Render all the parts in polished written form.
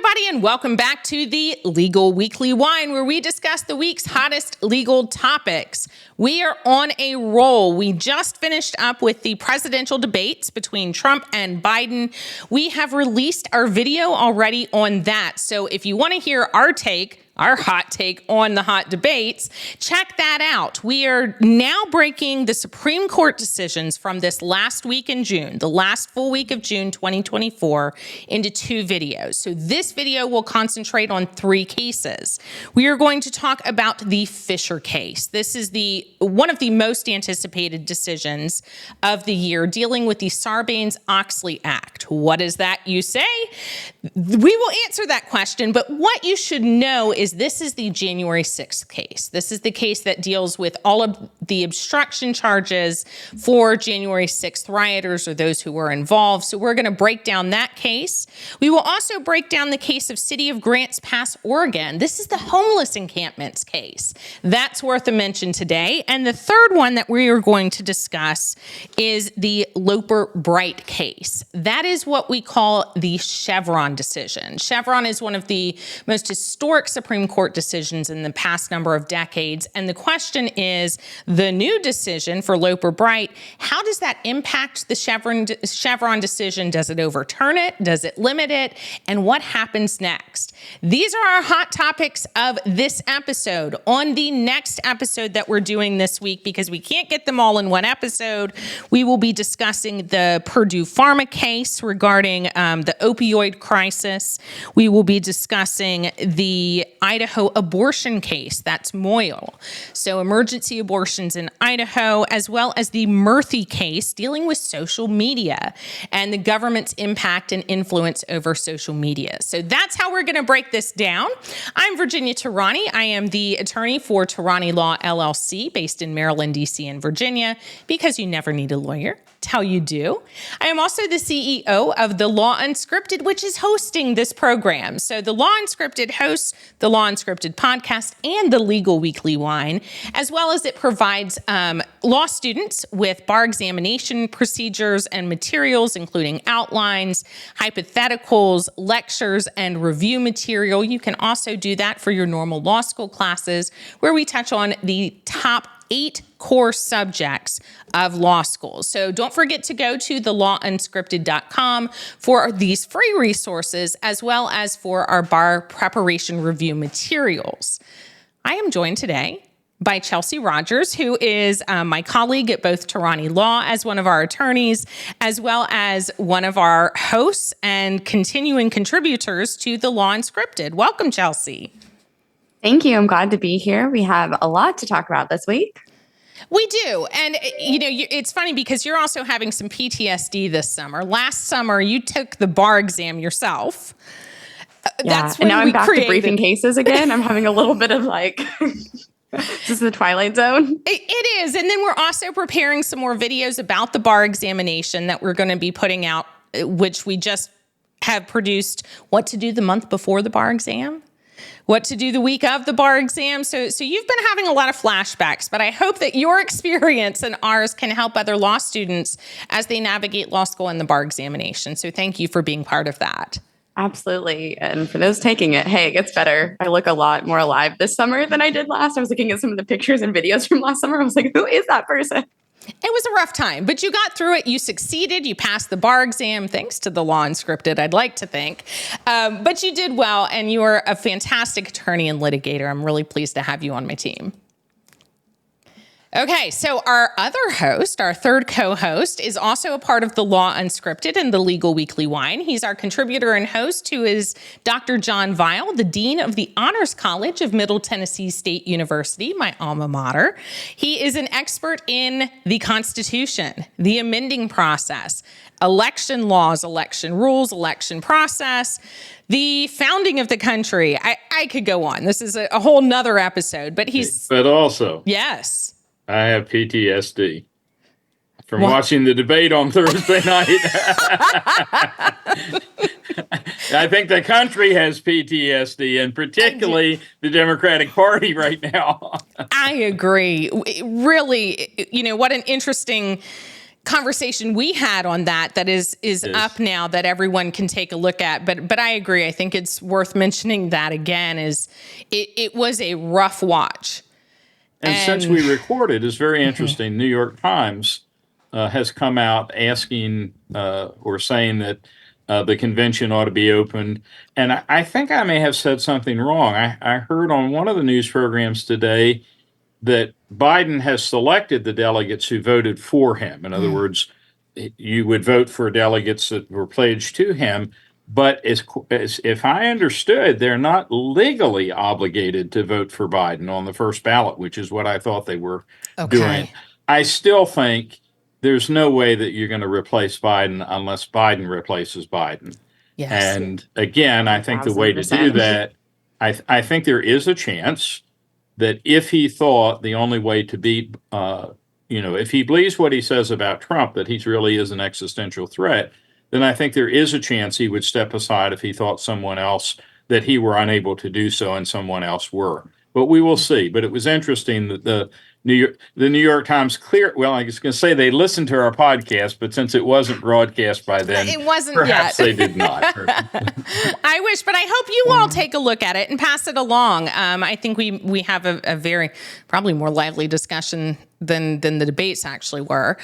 everybody, and welcome back to the Legal Weekly Wine, where we discuss the week's hottest legal topics. We are on a roll. We just finished up with the presidential debates between Trump and Biden. We have released our video already on that. So if you want to hear our hot take on the hot debates, check that out. We are now breaking the Supreme Court decisions from this last week in June, the last full week of June 2024, into two videos. So this video will concentrate on three cases. We are going to talk about the Fischer case. This is one of the most anticipated decisions of the year, dealing with the Sarbanes-Oxley Act. What is that, you say? We will answer that question, but what you should know is this is the January 6th case. This is the case that deals with all of the obstruction charges for January 6th rioters or those who were involved. So we're going to break down that case. We will also break down the case of City of Grants Pass, Oregon. This is the homeless encampments case. That's worth a mention today. And the third one that we are going to discuss is the Loper-Bright case. That is what we call the Chevron decision. Chevron is one of the most historic Supreme Court decisions in the past number of decades. And the question is, the new decision for Loper-Bright, how does that impact the Chevron decision? Does it overturn it? Does it limit it? And what happens next? These are our hot topics of this episode. On the next episode that we're doing this week, because we can't get them all in one episode, we will be discussing the Purdue Pharma case regarding the opioid crisis. We will be discussing the Idaho abortion case, that's Moyle. So emergency abortions in Idaho, as well as the Murphy case dealing with social media and the government's impact and influence over social media. So that's how we're going to break this down. I'm Virginia Tarani. I am the attorney for Tarani Law, LLC, based in Maryland, D.C., and Virginia, because you never need a lawyer. How you do. I am also the CEO of The Law Unscripted, which is hosting this program. So The Law Unscripted hosts the Law Unscripted podcast and the Legal Weekly Wine, as well as it provides law students with bar examination procedures and materials, including outlines, hypotheticals, lectures, and review material. You can also do that for your normal law school classes, where we touch on the top 8 core subjects of law school. So don't forget to go to thelawunscripted.com for these free resources, as well as for our bar preparation review materials. I am joined today by Chelsea Rogers, who is my colleague at both Tarani Law as one of our attorneys, as well as one of our hosts and continuing contributors to The Law Unscripted. Welcome, Chelsea. Thank you. I'm glad to be here. We have a lot to talk about this week. We do. And, it's funny because you're also having some PTSD this summer. Last summer, you took the bar exam yourself. That's when and now I'm back to briefing cases again. I'm having a little bit of this is the Twilight Zone. It is. And then we're also preparing some more videos about the bar examination that we're going to be putting out, which we just have produced what to do the month before the bar exam, what to do the week of the bar exam. So you've been having a lot of flashbacks, but I hope that your experience and ours can help other law students as they navigate law school and the bar examination. So thank you for being part of that. Absolutely. And for those taking it, hey, it gets better. I look a lot more alive this summer than I did last. I was looking at some of the pictures and videos from last summer. I was like, who is that person? It was a rough time, but you got through it. You succeeded. You passed the bar exam, thanks to The Law Unscripted, I'd like to think. But you did well, and you are a fantastic attorney and litigator. I'm really pleased to have you on my team. Okay, so our other host, our third co-host, is also a part of The Law Unscripted and the Legal Weekly Wine. He's our contributor and host, who is Dr. John Weil, the Dean of the Honors College of Middle Tennessee State University, my alma mater. He is an expert in the Constitution, the amending process, election laws, election rules, election process, the founding of the country. I could go on. This is a whole nother episode, but he's... But also... Yes. I have PTSD from watching the debate on Thursday night. I think the country has PTSD, and particularly the Democratic Party right now. I agree. Really, what an interesting conversation we had on that is up now that everyone can take a look at. But I agree. I think it's worth mentioning that again. Is it was a rough watch. And since we recorded, it's very interesting. New York Times has come out asking or saying that the convention ought to be opened. And I think I may have said something wrong. I heard on one of the news programs today that Biden has selected the delegates who voted for him. In other words, you would vote for delegates that were pledged to him. But as if I understood, they're not legally obligated to vote for Biden on the first ballot, which is what I thought they were doing. I still think there's no way that you're going to replace Biden unless Biden replaces Biden. Yes. And again, I think the way to do that, I think there is a chance that if he thought the only way to beat, if he believes what he says about Trump, that he really is an existential threat, then I think there is a chance he would step aside if he thought someone else, that he were unable to do so and someone else were. But we will see. But it was interesting that the New York Times I was going to say they listened to our podcast, but since it wasn't broadcast by then, it wasn't perhaps yet. They did not. I wish, but I hope you all take a look at it and pass it along. I think we have a very probably more lively discussion than the debates actually were.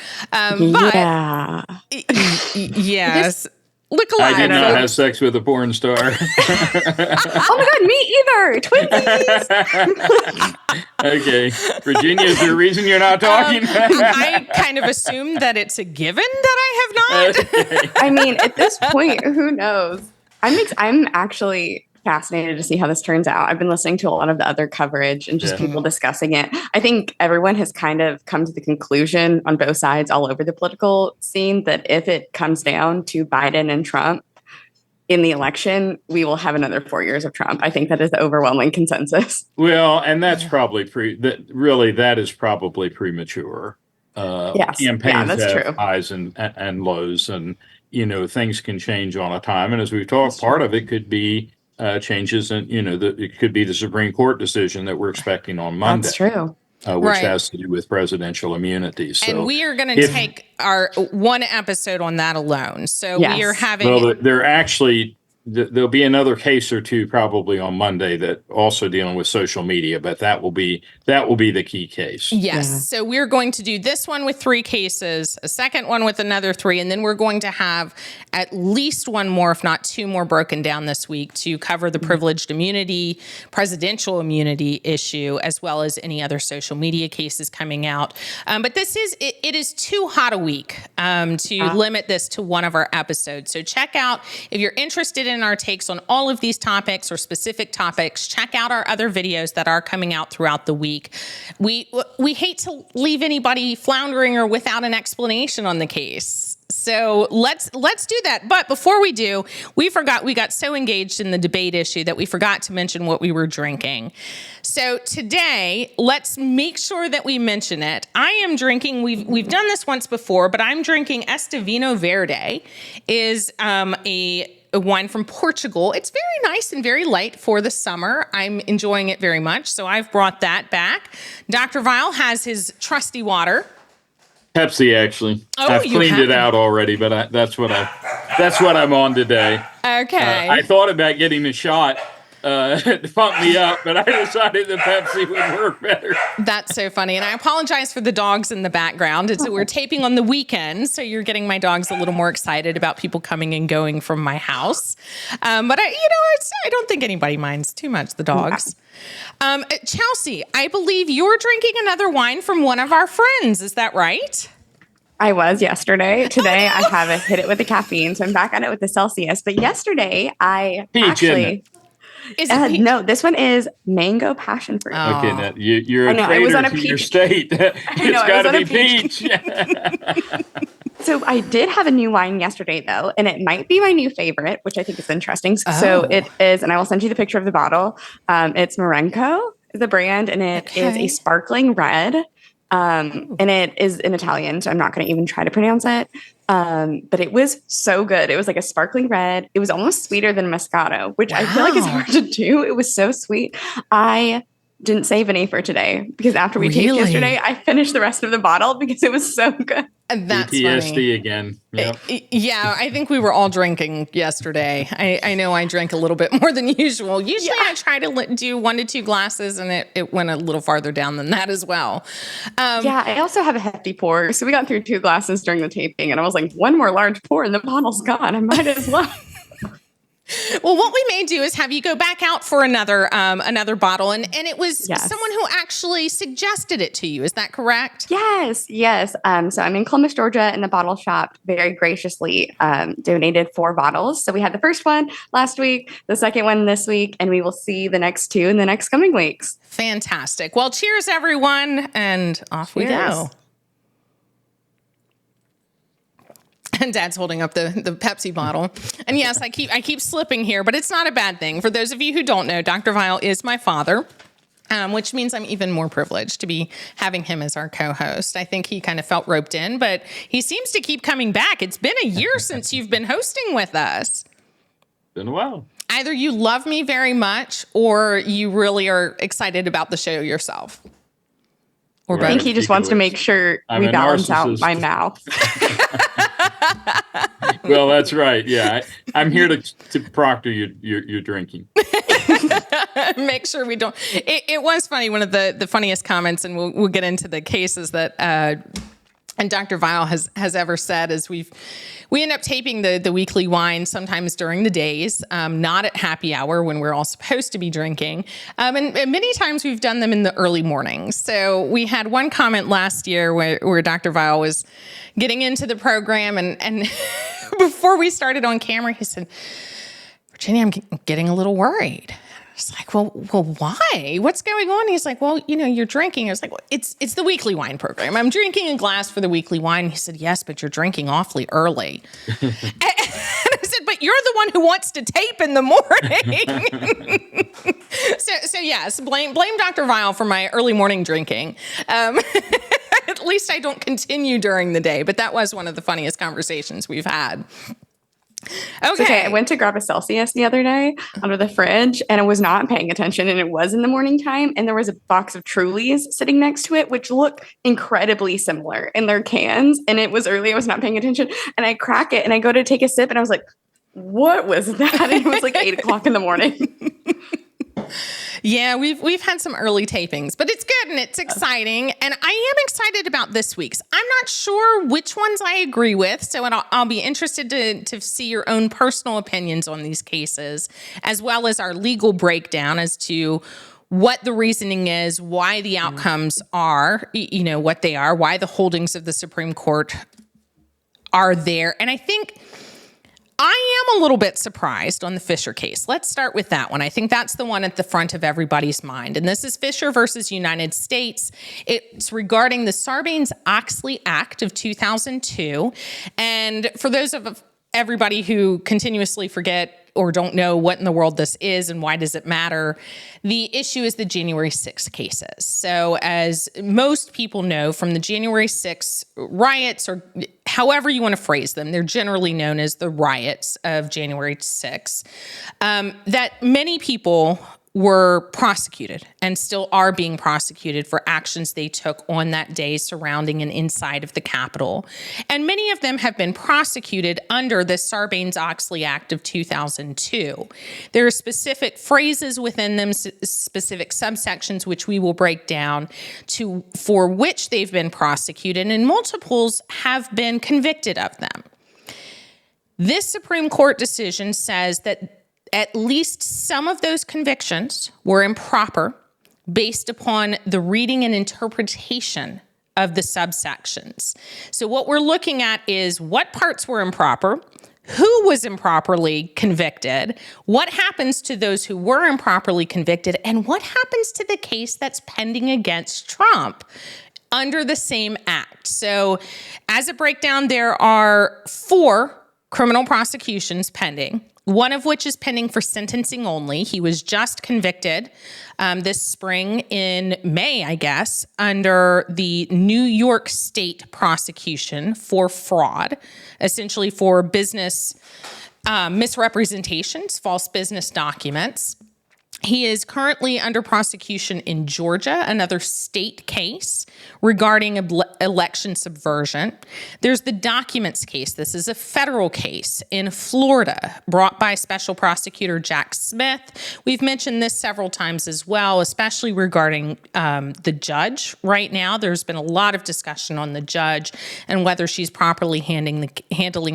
Yes. Look alive. I did not have sex with a porn star. Oh my God, me either. Twinsies. Okay. Virginia, is there a reason you're not talking? I kind of assumed that it's a given that I have not. Okay. I mean, at this point, who knows? I'm actually fascinated to see how this turns out. I've been listening to a lot of the other coverage and just people discussing it. I think everyone has kind of come to the conclusion on both sides all over the political scene that if it comes down to Biden and Trump in the election, we will have another 4 years of Trump. I think that is the overwhelming consensus. Well, and that's probably that is probably premature. Yes. Campaigns that's have true. highs and lows, and things can change on a time. And as we've talked, part of it could be changes in, it could be the Supreme Court decision that we're expecting on Monday. That's true. Which has to do with presidential immunity. So and we are going to take our one episode on that alone. So we are having. Well, they're actually. There'll be another case or two probably on Monday that also dealing with social media, but that will be the key case. Yes. Yeah. So we're going to do this one with 3 cases, a second one with another 3, and then we're going to have at least one more, if not 2 more, broken down this week to cover the privileged immunity, presidential immunity issue, as well as any other social media cases coming out. But this it is too hot a week to limit this to one of our episodes. So check out, if you're interested in our takes on all of these topics or specific topics, check out our other videos that are coming out throughout the week. We hate to leave anybody floundering or without an explanation on the case. So let's do that. But before we do, we got so engaged in the debate issue that we forgot to mention what we were drinking. So today, let's make sure that we mention it. I am drinking, we've done this once before, but I'm drinking Este Vinho Verde, is a wine from Portugal. It's very nice and very light for the summer. I'm enjoying it very much, so I've brought that back. Dr. Weil has his trusty water. Pepsi, actually. I've cleaned it out already, but that's what I'm on today. Okay. I thought about getting a shot to pump me up, but I decided the Pepsi would work better. That's so funny. And I apologize for the dogs in the background. We're taping on the weekend, so you're getting my dogs a little more excited about people coming and going from my house. But I don't think anybody minds too much, the dogs. Chelsea, I believe you're drinking another wine from one of our friends. Is that right? I was yesterday. Today, I haven't hit it with the caffeine, so I'm back on it with the Celsius. But yesterday, I actually... Is it peach? No, this one is mango passion fruit. Oh. Okay, now you're a traitor to your state. It's got to be peach. So I did have a new wine yesterday, though, and it might be my new favorite, which I think is interesting. So it is, and I will send you the picture of the bottle. It's Marenco is the brand, and it is a sparkling red. And it is in Italian, so I'm not going to even try to pronounce it. But it was so good. It was like a sparkling red. It was almost sweeter than Moscato, which I feel like is hard to do. It was so sweet. I didn't save any for today because after we taped yesterday, I finished the rest of the bottle because it was so good. That's PTSD funny. again. Yep. Yeah, I think we were all drinking yesterday. I know I drank a little bit more than usual. Usually I try to do 1 to 2 glasses, and it went a little farther down than that as well. Yeah, I also have a hefty pour. So we got through 2 glasses during the taping, and I was like, one more large pour and the bottle's gone. I might as well. Well, what we may do is have you go back out for another bottle, and it was someone who actually suggested it to you. Is that correct? Yes. So I'm in Columbus, Georgia, and the bottle shop very graciously donated 4 bottles. So we had the first one last week, the second one this week, and we will see the next 2 in the next coming weeks. Fantastic. Well, cheers, everyone, and off we go. And Dad's holding up the Pepsi bottle. And yes, I keep slipping here, but it's not a bad thing. For those of you who don't know, Dr. Vial is my father, which means I'm even more privileged to be having him as our co-host. I think he kind of felt roped in, but he seems to keep coming back. It's been a year since you've been hosting with us. Been a while. Either you love me very much or you really are excited about the show yourself. Or I think he just wants to make sure we balance out my mouth. Well, that's right. Yeah, I'm here to proctor your drinking. Make sure we don't. It was funny. One of the funniest comments, and we'll get into the cases that and Dr. Vial has ever said is we end up taping the weekly wine sometimes during the days, not at happy hour when we're all supposed to be drinking. And many times we've done them in the early mornings. So we had one comment last year where Dr. Vial was getting into the program and before we started on camera, he said, "Virginia, I'm getting a little worried." It's like, well, why? What's going on? He's like, well, you're drinking. I was like, well, it's the weekly wine program. I'm drinking a glass for the weekly wine. He said, yes, but you're drinking awfully early. And I said, but you're the one who wants to tape in the morning. so yes, blame Dr. Vial for my early morning drinking. At least I don't continue during the day, but that was one of the funniest conversations we've had. Okay. I went to grab a Celsius the other day under the fridge and I was not paying attention and it was in the morning time and there was a box of Trulies sitting next to it, which look incredibly similar in their cans. And it was early. I was not paying attention and I crack it and I go to take a sip and I was like, what was that? And it was like 8:00 in the morning. Yeah, we've had some early tapings, but it's good and it's exciting. And I am excited about this week's. I'm not sure which ones I agree with, so I'll be interested to see your own personal opinions on these cases, as well as our legal breakdown as to what the reasoning is, why the outcomes are, what they are, why the holdings of the Supreme Court are there. And I think I am a little bit surprised on the Fischer case. Let's start with that one. I think that's the one at the front of everybody's mind. And this is Fischer versus United States. It's regarding the Sarbanes-Oxley Act of 2002. And for those of everybody who continuously forget or don't know what in the world this is and why does it matter, the issue is the January 6th cases. So as most people know from the January 6th riots, or however you want to phrase them, they're generally known as the riots of January 6th, that many people were prosecuted and still are being prosecuted for actions they took on that day surrounding and inside of the Capitol. And many of them have been prosecuted under the Sarbanes-Oxley Act of 2002. There are specific phrases within them, specific subsections, which we will break down for which they've been prosecuted, and multiples have been convicted of them. This Supreme Court decision says that at least some of those convictions were improper based upon the reading and interpretation of the subsections. So what we're looking at is what parts were improper, who was improperly convicted, what happens to those who were improperly convicted, and what happens to the case that's pending against Trump under the same act. So as a breakdown, there are 4 criminal prosecutions pending, one of which is pending for sentencing only. He was just convicted this spring in May, I guess, under the New York State prosecution for fraud, essentially for business misrepresentations, false business documents. He is currently under prosecution in Georgia, another state case regarding election subversion. There's the documents case. This is a federal case in Florida brought by Special Prosecutor Jack Smith. We've mentioned this several times as well, especially regarding the judge right now. There's been a lot of discussion on the judge and whether she's properly handling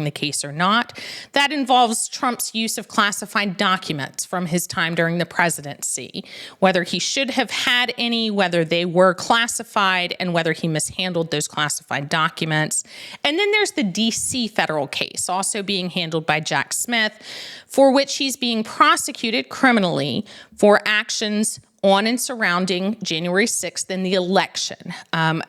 the case or not. That involves Trump's use of classified documents from his time during the presidency, whether he should have had any, whether they were classified, and whether he mishandled those classified documents. And then there's the D.C. federal case, also being handled by Jack Smith, for which he's being prosecuted criminally for actions on and surrounding January 6th and the election.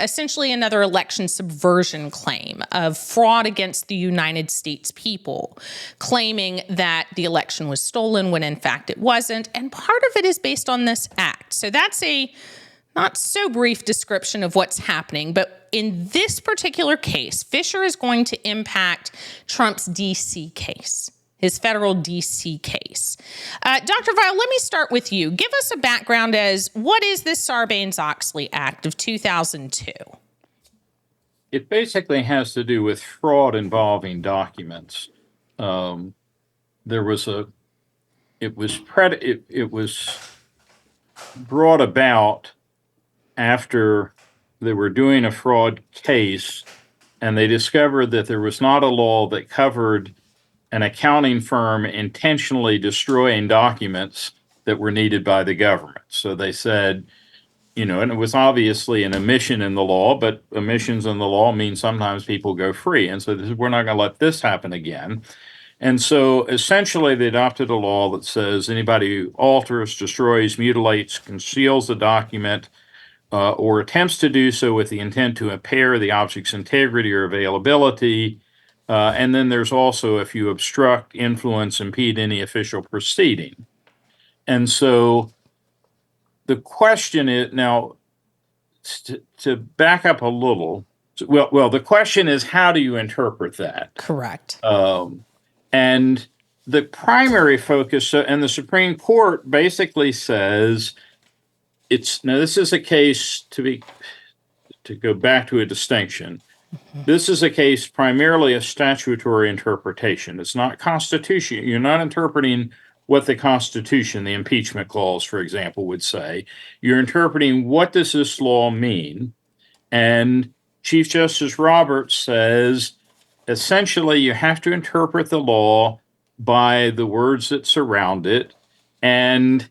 Essentially another election subversion claim of fraud against the United States people, claiming that the election was stolen when in fact it wasn't. And part of it is based on this act. So that's a not so brief description of what's happening. But in this particular case, Fischer is going to impact Trump's D.C. case, his federal D.C. case. Dr. Weil, let me start with you. Give us a background as what is this Sarbanes-Oxley Act of 2002? It basically has to do with fraud involving documents. It was brought about after they were doing a fraud case, and they discovered that there was not a law that covered an accounting firm intentionally destroying documents that were needed by the government. So they said, and it was obviously an omission in the law, but omissions in the law mean sometimes people go free. And so we're not going to let this happen again. And so essentially they adopted a law that says anybody who alters, destroys, mutilates, conceals a document, or attempts to do so with the intent to impair the object's integrity or availability. And then there's also if you obstruct, influence, impede any official proceeding. And so the question is now to back up a little. Well, the question is, how do you interpret that? Correct. And the primary focus, and the Supreme Court basically says this is a case to go back to a distinction. This is a case primarily of statutory interpretation. It's not constitution. You're not interpreting what the Constitution, the impeachment clause, for example, would say. You're interpreting what does this law mean? And Chief Justice Roberts says, essentially, you have to interpret the law by the words that surround it. And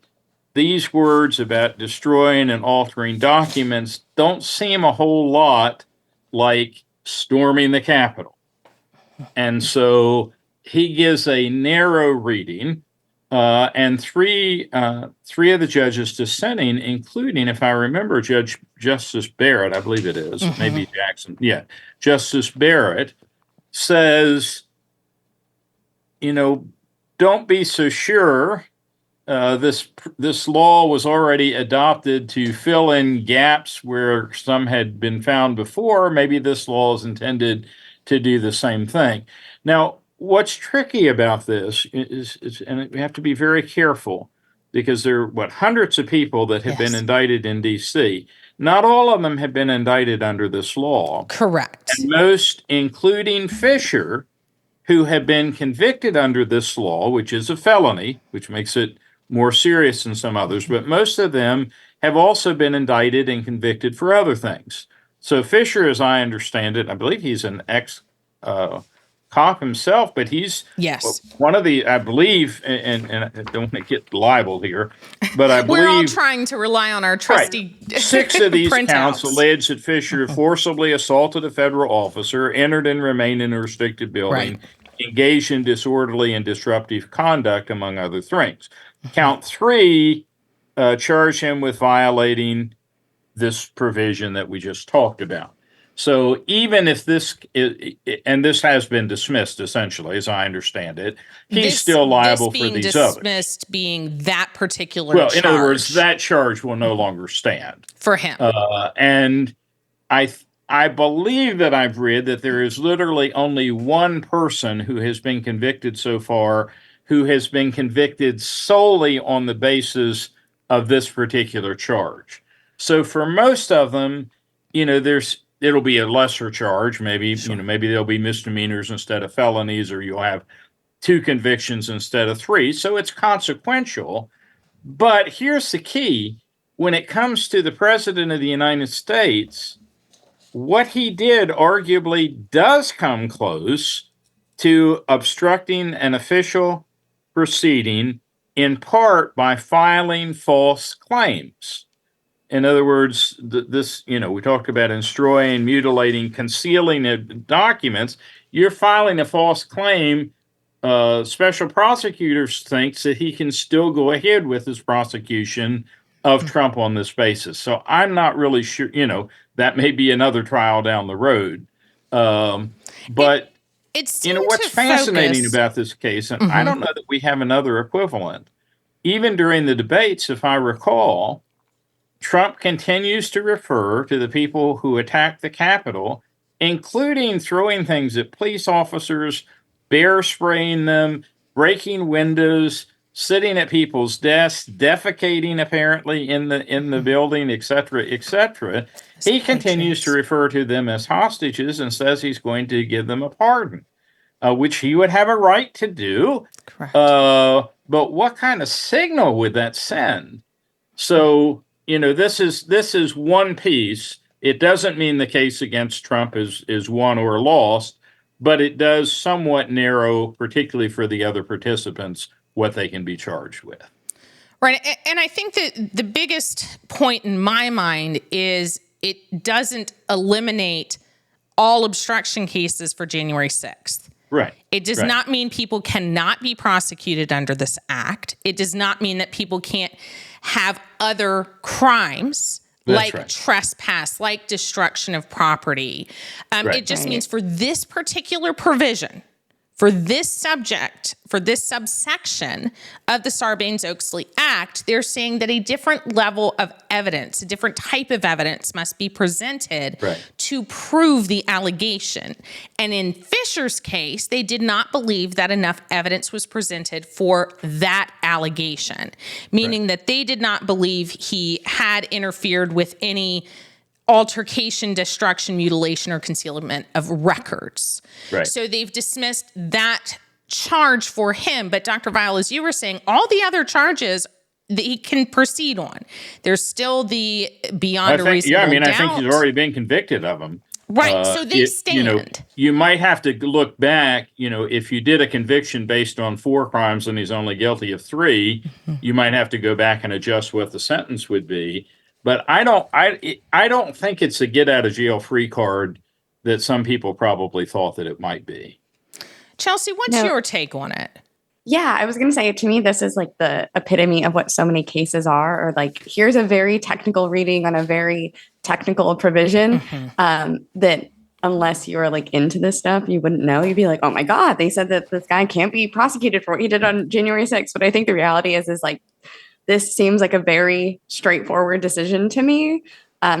these words about destroying and altering documents don't seem a whole lot like storming the Capitol. And so he gives a narrow reading, and three of the judges dissenting, including, if I remember, Justice Barrett, I believe it is, maybe Jackson. Yeah, Justice Barrett says, don't be so sure. This law was already adopted to fill in gaps where some had been found before. Maybe this law is intended to do the same thing. Now, what's tricky about this is and we have to be very careful because there are hundreds of people that have been indicted in D.C. Not all of them have been indicted under this law. Correct. And most, including Fischer, who have been convicted under this law, which is a felony, which makes it more serious than some others, but most of them have also been indicted and convicted for other things. So Fischer, as I understand it, I believe he's an ex-cop himself, but he's one of the, I believe, and I don't want to get libeled here, but I believe— We're all trying to rely on our trusty— Right. 6 of these counts allege that Fischer forcibly assaulted a federal officer, entered and remained in a restricted building, engaged in disorderly and disruptive conduct, among other things. Count 3 charge him with violating this provision that we just talked about. So even if this has been dismissed, essentially, as I understand it, he's still liable for these others. Dismissed being that particular charge. In other words, that charge will no longer stand for him. And I believe that I've read that there is literally only one person who has been convicted so far who has been convicted solely on the basis of this particular charge. So for most of them, it'll be a lesser charge. Maybe, maybe there'll be misdemeanors instead of felonies, or you'll have 2 convictions instead of 3. So it's consequential. But here's the key. When it comes to the President of the United States, what he did arguably does come close to obstructing an official proceeding, in part by filing false claims. In other words, we talked about destroying, mutilating, concealing documents. You're filing a false claim. Special prosecutors thinks that he can still go ahead with his prosecution of Trump on this basis. So I'm not really sure, that may be another trial down the road. But what's fascinating about this case, and I don't know that we have another equivalent. Even during the debates, if I recall, Trump continues to refer to the people who attacked the Capitol, including throwing things at police officers, bear spraying them, breaking windows, sitting at people's desks, defecating apparently in the building, et cetera, et cetera. He continues to refer to them as hostages and says he's going to give them a pardon, which he would have a right to do. Correct. But what kind of signal would that send? So, this is one piece. It doesn't mean the case against Trump is won or lost, but it does somewhat narrow, particularly for the other participants, what they can be charged with. Right. And I think that the biggest point in my mind is it doesn't eliminate all obstruction cases for January 6th. Right. It does not mean people cannot be prosecuted under this act. It does not mean that people can't have other crimes like trespass, like destruction of property. It just means for this particular provision, for this subject, for this subsection of the Sarbanes-Oxley Act, they're saying that a different level of evidence, a different type of evidence must be presented to prove the allegation. And in Fischer's case, they did not believe that enough evidence was presented for that allegation, meaning that they did not believe he had interfered with any altercation, destruction, mutilation, or concealment of records. Right. So they've dismissed that charge for him. But Dr. Vial, as you were saying, all the other charges that he can proceed on. There's still the beyond a reasonable doubt. I think he's already been convicted of them. Right. So they stand. You might have to look back. If you did a conviction based on 4 crimes and he's only guilty of 3, you might have to go back and adjust what the sentence would be. But I don't think it's a get out of jail free card that some people probably thought that it might be. Chelsea, what's your take on it? Yeah, I was going to say, to me, this is like the epitome of what so many cases are, or like, here's a very technical reading on a very technical provision that unless you're like into this stuff, you wouldn't know. You'd be like, oh my God, they said that this guy can't be prosecuted for what he did on January 6th. But I think the reality is like, this seems like a very straightforward decision to me,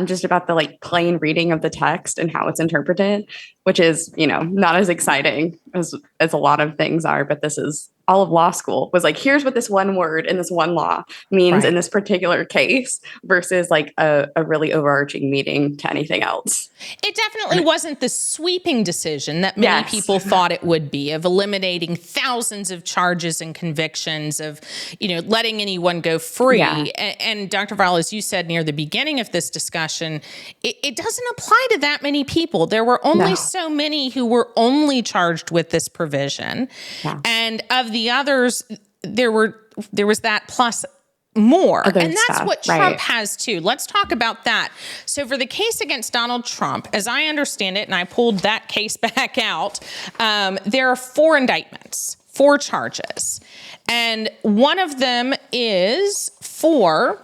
just about the like plain reading of the text and how it's interpreted, which is, not as exciting as a lot of things are. But this is all of law school was like, here's what this one word in this one law means in this particular case versus like a really overarching meaning to anything else. It definitely wasn't the sweeping decision that many people thought it would be, of eliminating thousands of charges and convictions, of, letting anyone go free. Yeah. And Dr. Vial, as you said near the beginning of this discussion, it doesn't apply to that many people. There were only so many who were only charged with this provision. Yeah. And of the others, there was that plus more. And that's what Trump has too. Let's talk about that. So for the case against Donald Trump, as I understand it, and I pulled that case back out, there are 4 indictments, 4 charges. And one of them is for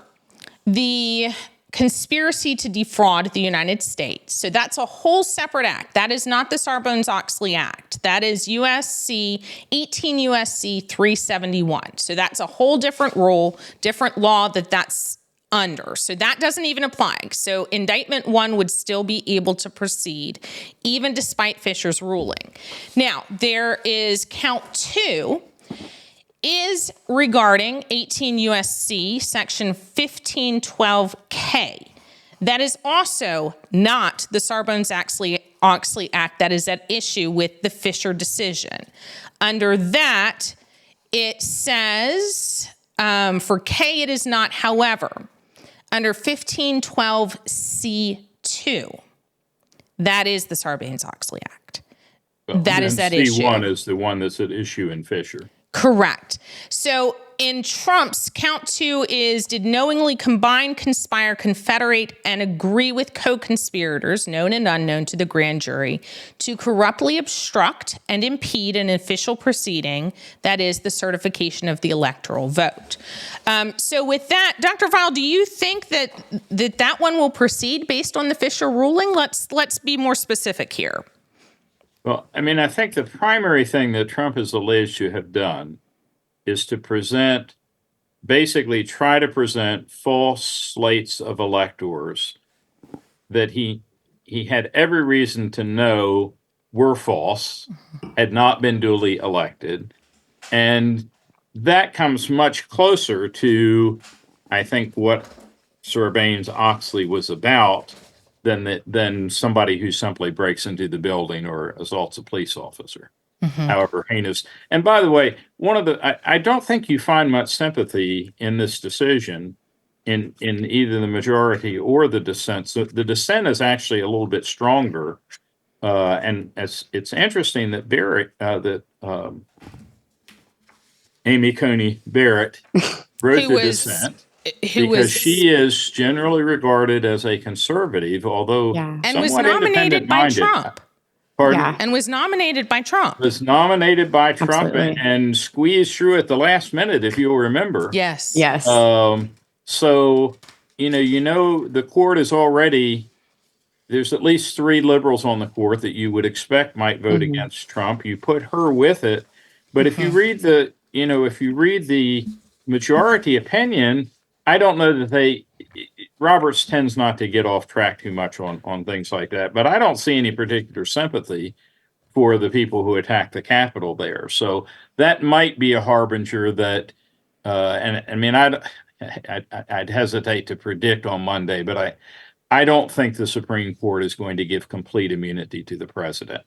the conspiracy to defraud the United States. So that's a whole separate act. That is not the Sarbanes-Oxley Act. That is U.S.C. 18 U.S.C. 371. So that's a whole different rule, different law that's under. So that doesn't even apply. So indictment 1 would still be able to proceed, even despite Fischer's ruling. Now, there is count 2. is regarding 18 U.S.C. section 1512K. That is also not the Sarbanes-Oxley Act that is at issue with the Fischer decision. Under that, it says, for K it is not, however, under 1512C2, that is the Sarbanes-Oxley Act. That is that issue. C1 is the one that's at issue in Fischer. Correct. So in Trump's, count 2 is did knowingly combine, conspire, confederate, and agree with co-conspirators, known and unknown to the grand jury, to corruptly obstruct and impede an official proceeding, that is the certification of the electoral vote. So with that, Dr. Weil, do you think that one will proceed based on the Fischer ruling? Let's be more specific here. Well, I mean, I think the primary thing that Trump is alleged to have done is to basically try to present false slates of electors that he had every reason to know were false, had not been duly elected. And that comes much closer to, I think, what Sarbanes-Oxley was about than somebody who simply breaks into the building or assaults a police officer, however heinous. And by the way, I don't think you find much sympathy in this decision in either the majority or the dissent. So the dissent is actually a little bit stronger. And it's interesting that Amy Coney Barrett wrote the dissent. Because she is generally regarded as a conservative, although and was nominated by Trump. Pardon? Yeah. And was nominated by Trump. Was nominated by Trump Absolutely. and squeezed through at the last minute, if you'll remember. Yes. Yes. So, the court is already, there's at least 3 liberals on the court that you would expect might vote against Trump. You put her with it. But if you read the majority opinion, I don't know that Roberts tends not to get off track too much on things like that, but I don't see any particular sympathy for the people who attacked the Capitol there. So that might be a harbinger that, and I mean, I'd hesitate to predict on Monday, but I don't think the Supreme Court is going to give complete immunity to the president.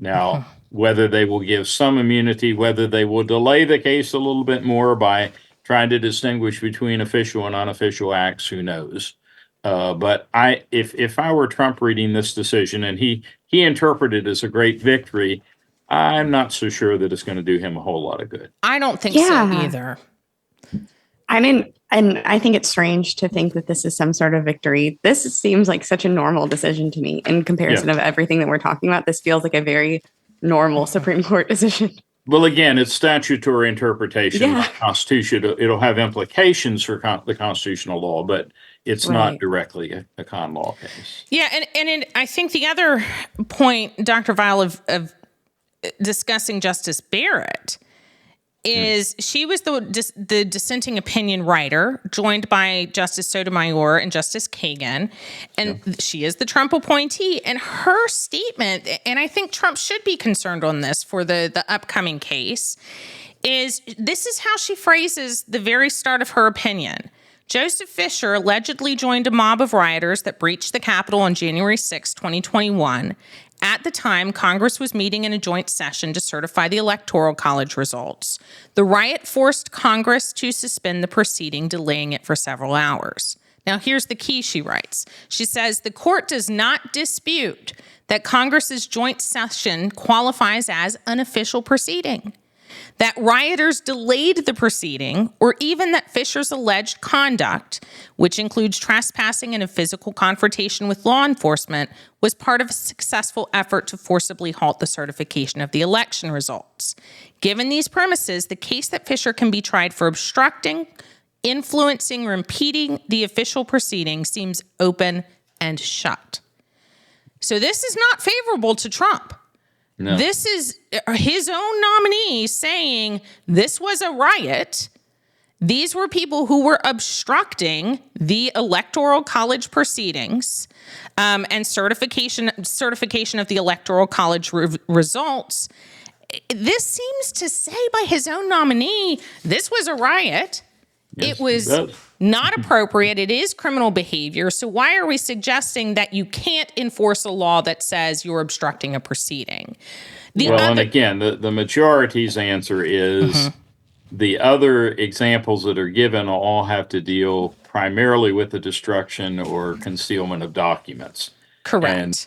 Now, whether they will give some immunity, whether they will delay the case a little bit more by trying to distinguish between official and unofficial acts, who knows? But if I were Trump reading this decision and he interpreted it as a great victory, I'm not so sure that it's going to do him a whole lot of good. I don't think so either. I mean, and I think it's strange to think that this is some sort of victory. This seems like such a normal decision to me in comparison of everything that we're talking about. This feels like a very normal Supreme Court decision. Well, again, it's statutory interpretation of the Constitution. It'll have implications for the constitutional law, but it's not directly a con law case. Yeah, and I think the other point, Dr. Weil, of discussing Justice Barrett is she was the dissenting opinion writer, joined by Justice Sotomayor and Justice Kagan, and she is the Trump appointee. And her statement, and I think Trump should be concerned on this for the upcoming case, is this is how she phrases the very start of her opinion. Joseph Fischer allegedly joined a mob of rioters that breached the Capitol on January 6, 2021. At the time, Congress was meeting in a joint session to certify the Electoral College results. The riot forced Congress to suspend the proceeding, delaying it for several hours. Now, here's the key, she writes. She says, the court does not dispute that Congress's joint session qualifies as an official proceeding, that rioters delayed the proceeding, or even that Fischer's alleged conduct, which includes trespassing and a physical confrontation with law enforcement, was part of a successful effort to forcibly halt the certification of the election results. Given these premises, the case that Fischer can be tried for obstructing, influencing, or impeding the official proceeding seems open and shut. So this is not favorable to Trump. No. This is his own nominee saying this was a riot. These were people who were obstructing the Electoral College proceedings and certification of the Electoral College results. this seems to say by his own nominee, this was a riot. Yes, it was it does. not appropriate. It is criminal behavior. So why are we suggesting that you can't enforce a law that says you're obstructing a proceeding? And again, the majority's answer is the other examples that are given all have to deal primarily with the destruction or concealment of documents. Correct. And,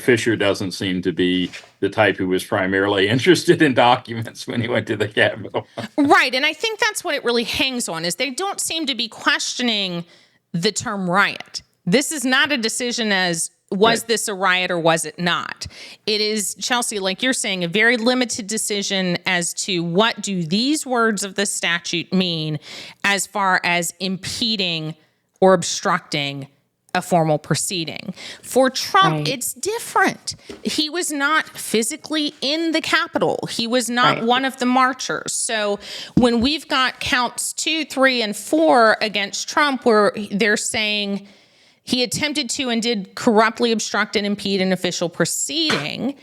Fischer doesn't seem to be the type who was primarily interested in documents when he went to the Capitol. Right. And I think that's what it really hangs on, is they don't seem to be questioning the term riot. This is not a decision as, was this a riot or was it not? It is, Chelsea, like you're saying, a very limited decision as to what do these words of the statute mean as far as impeding or obstructing a formal proceeding. For Trump, it's different. He was not physically in the Capitol. He was not one of the marchers. So when we've got counts 2, 3, and 4 against Trump, where they're saying he attempted to and did corruptly obstruct and impede an official proceeding,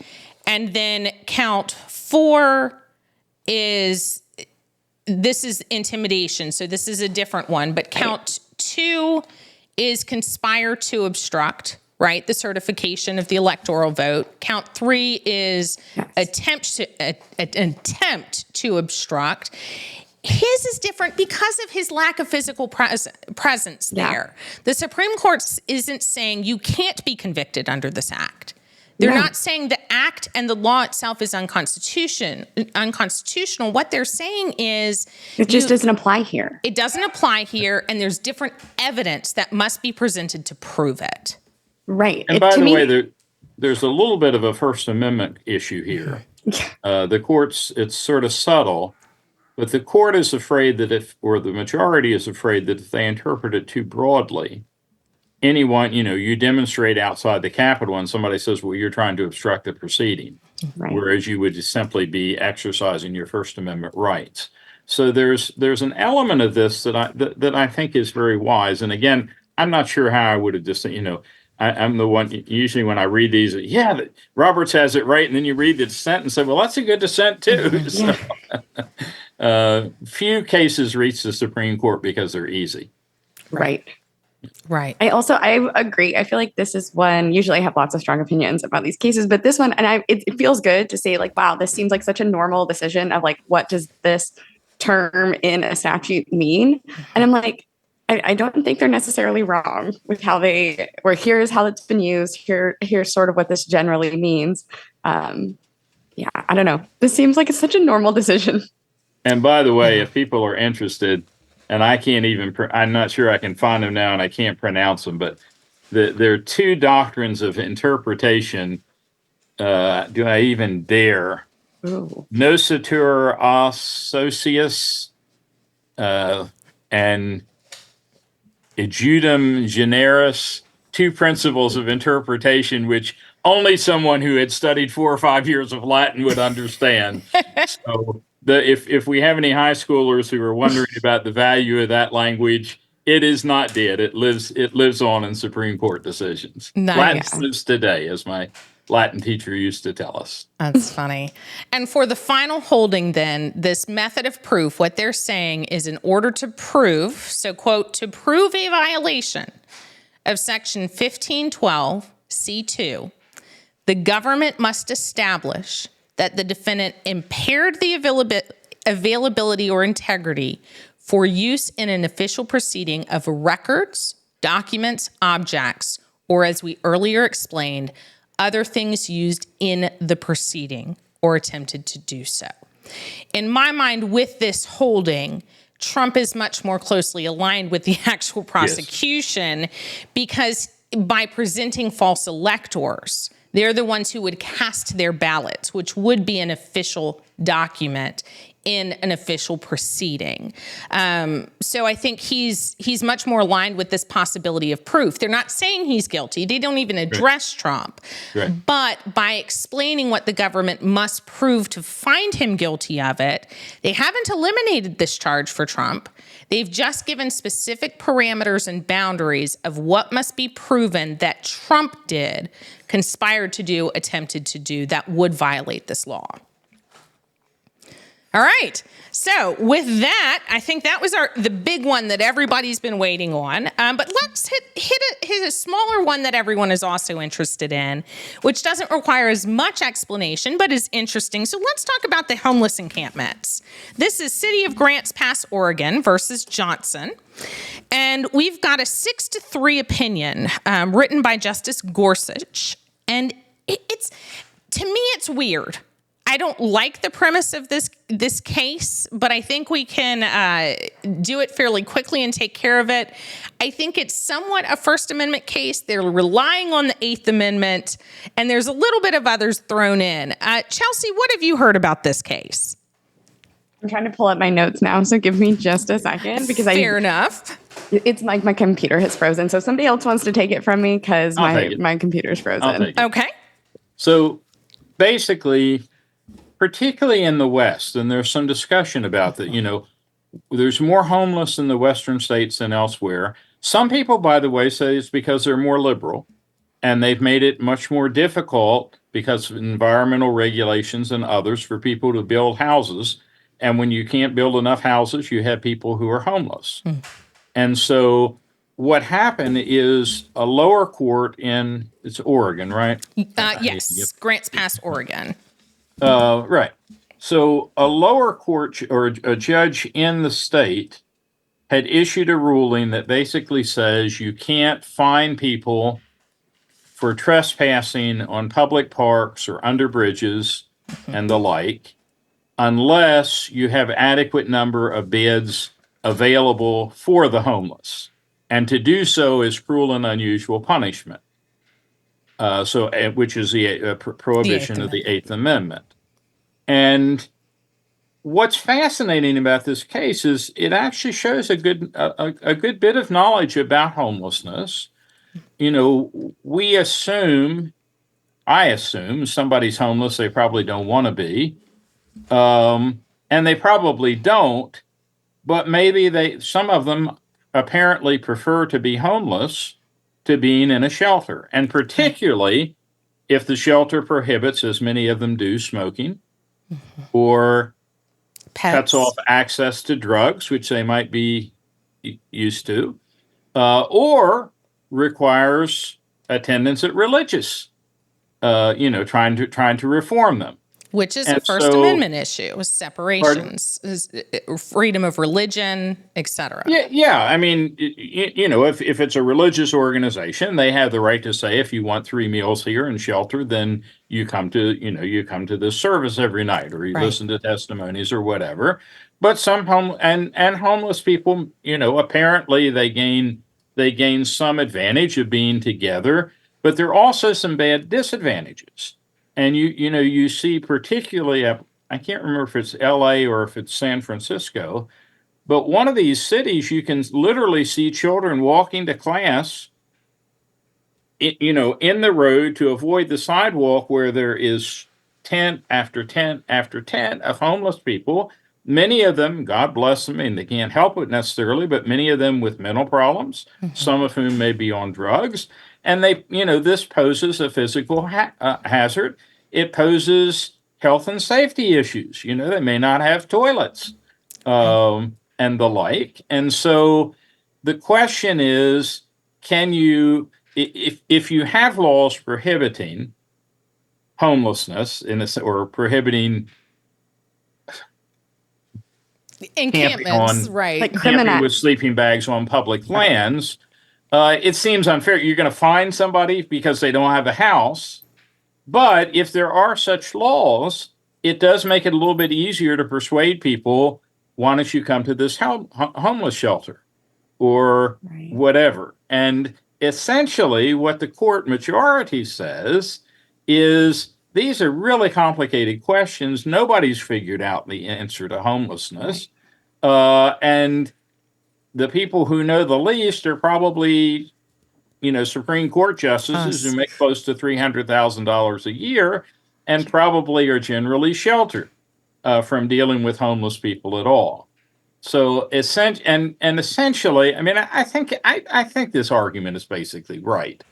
and then count 4 is intimidation. So this is a different one. But count 2 is conspire to obstruct, right? The certification of the electoral vote. Count 3 is attempt to obstruct. His is different because of his lack of physical presence there. The Supreme Court isn't saying you can't be convicted under this act. They're not saying the act and the law itself is unconstitutional. What they're saying is it just doesn't apply here. It doesn't apply here, and there's different evidence that must be presented to prove it. Right. And by the way, there's a little bit of a First Amendment issue here. The courts, it's sort of subtle, but the court is afraid that the majority is afraid that if they interpret it too broadly, anyone, you demonstrate outside the Capitol and somebody says, well, you're trying to obstruct the proceeding, whereas you would just simply be exercising your First Amendment rights. So there's an element of this that I think is very wise. And again, I'm not sure how I would have just, I'm the one, usually when I read these, Roberts has it right. And then you read the dissent and say, well, that's a good dissent too. So, few cases reach the Supreme Court because they're easy. Right. I agree. I feel like this is one, usually I have lots of strong opinions about these cases, but this one, and it feels good to say like, wow, this seems like such a normal decision of like, what does this term in a statute mean? And I'm like, I don't think they're necessarily wrong with how here's how it's been used. Here's sort of what this generally means. I don't know. This seems like it's such a normal decision. And by the way, if people are interested, and I can't even, I'm not sure I can find them now and I can't pronounce them, but there are 2 doctrines of interpretation. Do I even dare? Nocitur associus and ejudum generis, 2 principles of interpretation, which only someone who had studied 4 or 5 years of Latin would understand. So if we have any high schoolers who are wondering about the value of that language, it is not dead. It lives on in Supreme Court decisions. Nice. Latin lives today, as my Latin teacher used to tell us. That's funny. And for the final holding then, this method of proof, what they're saying is in order to prove, so quote, to prove a violation of section 1512 C2, the government must establish that the defendant impaired the availability or integrity for use in an official proceeding of records, documents, objects, or as we earlier explained, other things used in the proceeding or attempted to do so. In my mind, with this holding, Trump is much more closely aligned with the actual prosecution because by presenting false electors, they're the ones who would cast their ballots, which would be an official document in an official proceeding. So I think he's much more aligned with this possibility of proof. They're not saying he's guilty. They don't even address Trump. But by explaining what the government must prove to find him guilty of it, they haven't eliminated this charge for Trump. They've just given specific parameters and boundaries of what must be proven that Trump did, conspired to do, attempted to do that would violate this law. All right. So with that, I think that was the big one that everybody's been waiting on. But let's hit a smaller one that everyone is also interested in, which doesn't require as much explanation, but is interesting. So let's talk about the homeless encampments. This is City of Grants Pass, Oregon versus Johnson. And we've got a 6-3 opinion written by Justice Gorsuch. And it's to me, it's weird. I don't like the premise of this case, but I think we can do it fairly quickly and take care of it. I think it's somewhat a First Amendment case. They're relying on the Eighth Amendment, and there's a little bit of others thrown in. Chelsea, what have you heard about this case? I'm trying to pull up my notes now, so give me just a second because Fair enough. It's like my computer has frozen, so somebody else wants to take it from me because my computer's frozen. Okay. So basically, particularly in the West, and there's some discussion about that, there's more homeless in the Western states than elsewhere. Some people, by the way, say it's because they're more liberal, and they've made it much more difficult because of environmental regulations and others for people to build houses. And when you can't build enough houses, you have people who are homeless. And so what happened is a lower court it's Oregon, right? Yes, Grants Pass, Oregon. Right. So a lower court or a judge in the state had issued a ruling that basically says you can't fine people for trespassing on public parks or under bridges and the like, unless you have adequate number of beds available for the homeless. And to do so is cruel and unusual punishment. Which is the prohibition of the Eighth Amendment. And what's fascinating about this case is it actually shows a good bit of knowledge about homelessness. I assume somebody's homeless, they probably don't want to be. And they probably don't, but maybe some of them apparently prefer to be homeless to being in a shelter. And particularly if the shelter prohibits, as many of them do, smoking or cuts off access to drugs, which they might be used to, or requires attendance at religious, trying to reform them. Which is a First Amendment issue, with separations, freedom of religion, et cetera. Yeah. I mean, if it's a religious organization, they have the right to say, if you want 3 meals here and shelter, then you come to this service every night, or you listen to testimonies or whatever. But some homeless people, apparently they gain some advantage of being together, but there are also some bad disadvantages. And you see particularly I can't remember if it's LA or if it's San Francisco, but one of these cities you can literally see children walking to class, in the road to avoid the sidewalk where there is tent after tent after tent of homeless people. Many of them, God bless them, and they can't help it necessarily, but many of them with mental problems, some of whom may be on drugs. And this poses a physical hazard. It poses health and safety issues. They may not have toilets and the like. And so the question is, can you, if you have laws prohibiting homelessness or prohibiting encampments, right? Like camping with sleeping bags on public lands, it seems unfair. You're going to fine somebody because they don't have a house. But if there are such laws, it does make it a little bit easier to persuade people, why don't you come to this homeless shelter or whatever? And essentially what the court majority says is these are really complicated questions. Nobody's figured out the answer to homelessness. And the people who know the least are probably Supreme Court justices who make close to $300,000 a year and probably are generally sheltered from dealing with homeless people at all. So essentially, I mean, I think this argument is basically right.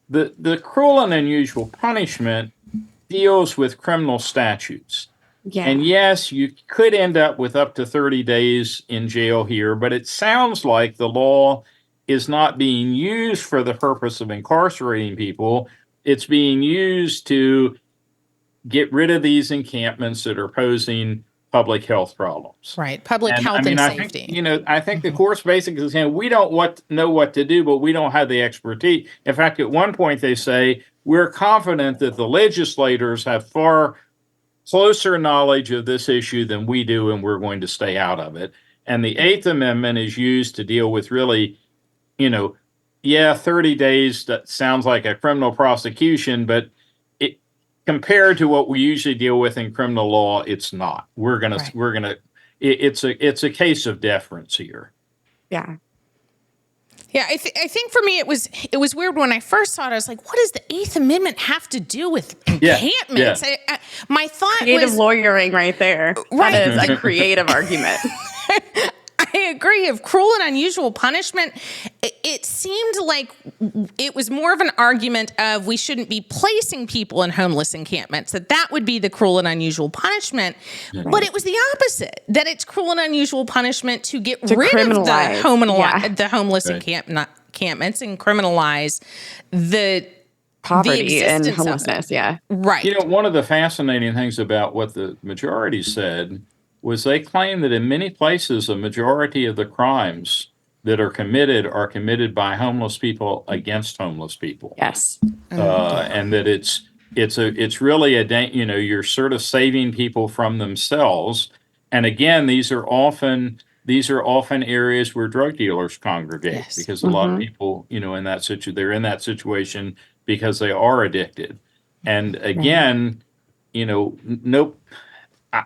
The cruel and unusual punishment deals with criminal statutes. Yeah. And yes, you could end up with up to 30 days in jail here, but it sounds like the law is not being used for the purpose of incarcerating people. It's being used to get rid of these encampments that are posing public health problems. Right. Public And health and I safety. think, I think the court's basically saying we don't know what to do, but we don't have the expertise. In fact, at one point they say we're confident that the legislators have far closer knowledge of this issue than we do, and we're going to stay out of it. And the Eighth Amendment is used to deal with really, 30 days, that sounds like a criminal prosecution, but compared to what we usually deal with in criminal law, it's not. It's a case of deference here. Yeah. Yeah, I think for me it was weird when I first saw it. I was like, "What does the Eighth Amendment have to do with encampments?" Yeah. My thought Creative was lawyering right there. Right. That is a creative argument. I agree. Of cruel and unusual punishment, it seemed like it was more of an argument of we shouldn't be placing people in homeless encampments, that would be the cruel and unusual punishment. Right. But it was the opposite, that it's cruel and unusual punishment to get rid of the homeless encampments and criminalize the poverty and existence homelessness. Yeah. Right. One of the fascinating things about what the majority said was they claim that in many places, a majority of the crimes that are committed by homeless people against homeless people. Yes. And that it's really you're sort of saving people from themselves. And again, these are often areas where drug dealers congregate, because a lot of people, in that they're in that situation because they are addicted. And again,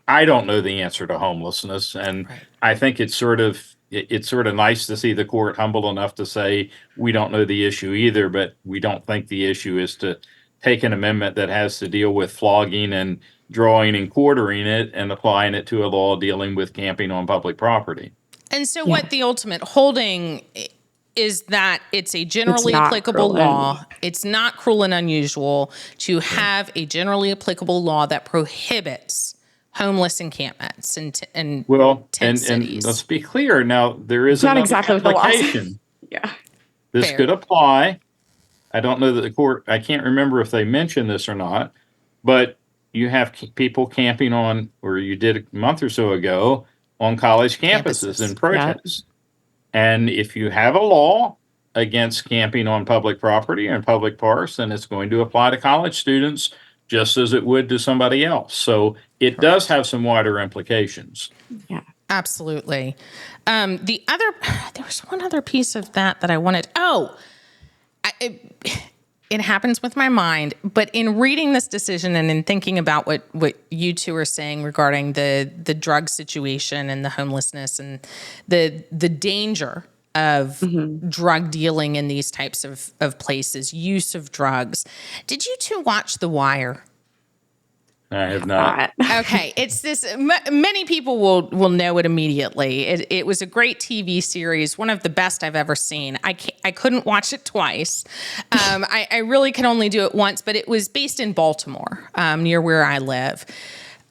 I don't know the answer to homelessness, and I think it's sort of nice to see the court humble enough to say we don't know the issue either, but we don't think the issue is to take an amendment that has to deal with flogging and drawing and quartering it and applying it to a law dealing with camping on public property. And so what the ultimate holding is that it's a generally applicable law. It's not cruel and unusual to have a generally applicable law that prohibits homeless encampments and tent cities. And let's be clear. Now, there is not another exactly what the law application. Yeah. This could apply. I don't know that the court, I can't remember if they mentioned this or not, but you have people camping on, or you did a month or so ago, on college campuses in protests. Yeah. And if you have a law against camping on public property and public parks, then it's going to apply to college students just as it would to somebody else. So it does have some wider implications. Yeah, absolutely. There was one other piece of that I wanted. It happens with my mind, but in reading this decision and in thinking about what you two are saying regarding the drug situation and the homelessness and the danger of drug dealing in these types of places, use of drugs. Did you two watch The Wire? I have not. Okay, it's this. Many people will know it immediately. It was a great TV series, one of the best I've ever seen. I couldn't watch it twice. I really can only do it once, but it was based in Baltimore, near where I live.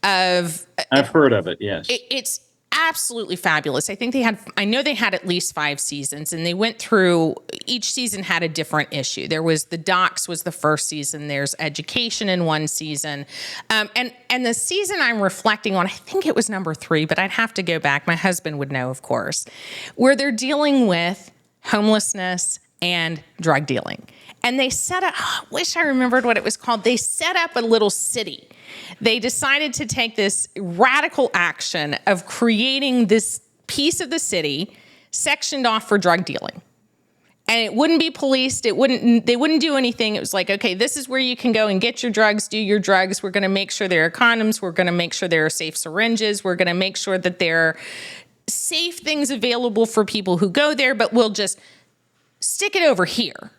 I've heard of it. Yes, it's absolutely fabulous. I know they had at least 5 seasons, and they went through, each season had a different issue. There was the docks was the first season. There's education in one season. And the season I'm reflecting on, I think it was number 3, but I'd have to go back. My husband would know, of course, where they're dealing with homelessness and drug dealing. And they set up, I wish I remembered what it was called. They set up a little city. They decided to take this radical action of creating this piece of the city sectioned off for drug dealing. And it wouldn't be policed. They wouldn't do anything. It was like, okay, this is where you can go and get your drugs, do your drugs. We're going to make sure there are condoms. We're going to make sure there are safe syringes. We're going to make sure that there are safe things available for people who go there, but we'll just stick it over here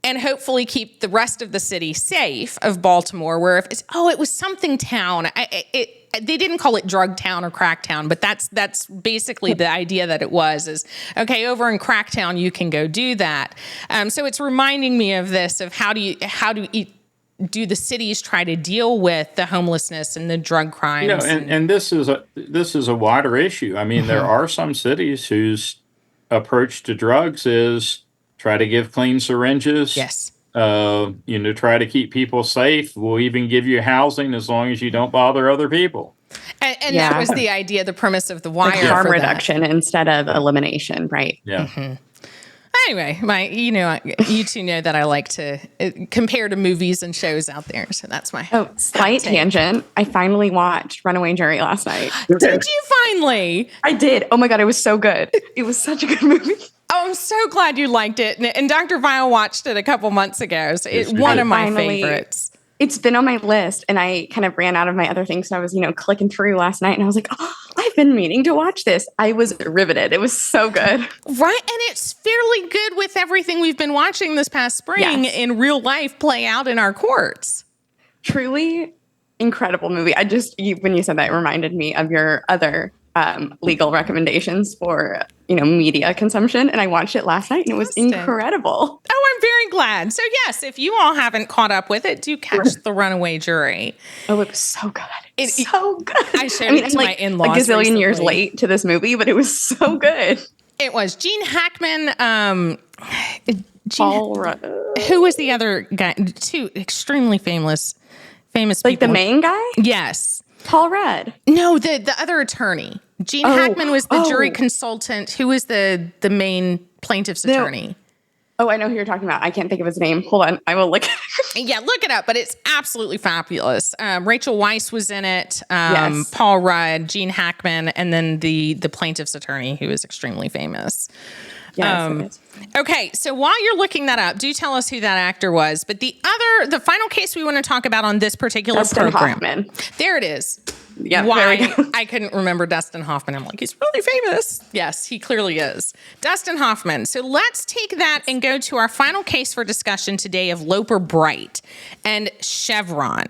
and hopefully keep the rest of the city safe of Baltimore, where if it's, it was something town. They didn't call it drug town or crack town, but that's basically the idea that it was, is, okay, over in crack town, you can go do that. So it's reminding me of this, of how do do the cities try to deal with the homelessness and the drug crimes? And this is a wider issue. I mean, there are some cities whose approach to drugs is try to give clean syringes. Yes. Try to keep people safe. We'll even give you housing as long as you don't bother other people. And that was the idea, the premise of the wire. Like harm reduction instead of elimination, right? Yeah. Anyway, you two know that I like to compare to movies and shows out there, so that's my slight tangent. I finally watched Runaway Jury last night. Did you finally? I did. Oh my God, it was so good. It was such a good movie. Oh, I'm so glad you liked it. And Dr. Vile watched it a couple months ago, so it's one of my favorites. It's been on my list, and I kind of ran out of my other things. So I was, clicking through last night, and I was like, oh, I've been meaning to watch this. I was riveted. It was so good. Right. And it's fairly good with everything we've been watching this past spring in real life play out in our courts. Truly incredible movie. When you said that, it reminded me of your other legal recommendations for media consumption, and I watched it last night and it was incredible. Oh, I'm very glad. So yes, if you all haven't caught up with it, do catch The Runaway Jury. Oh, it was so good. It's so good. I showed it to my in-laws a gazillion recently. Years late to this movie, but it was so good. It was Gene Hackman. Paul Rudd. Who was the other guy? Two extremely famous people. Like the main guy? Yes. Paul Rudd. No, the other attorney. Gene Hackman was the jury consultant. Who was the main plaintiff's attorney? Oh, I know who you're talking about. I can't think of his name. Hold on. I will look. Yeah, look it up, but it's absolutely fabulous. Rachel Weisz was in it. Yes. Paul Rudd, Gene Hackman, and then the plaintiff's attorney, who is extremely famous. Yes, okay, so while you're looking that up, do tell us who that actor was. But the final case we want to talk about on this particular Dustin program. Hoffman. There it is. Yeah, why I couldn't remember Dustin Hoffman. I'm like, he's really famous. Yes, he clearly is. Dustin Hoffman. So let's take that and go to our final case for discussion today of Loper Bright and Chevron.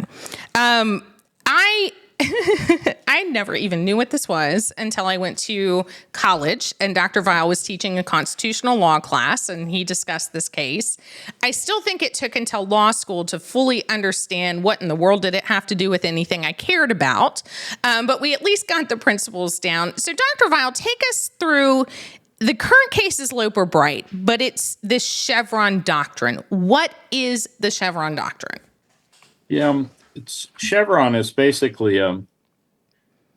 I never even knew what this was until I went to college and Dr. Vile was teaching a constitutional law class and he discussed this case. I still think it took until law school to fully understand what in the world did it have to do with anything I cared about. But we at least got the principles down. So Dr. Vile, take us through the current case is Loper Bright, but it's the Chevron doctrine. What is the Chevron doctrine? Yeah. Chevron is basically a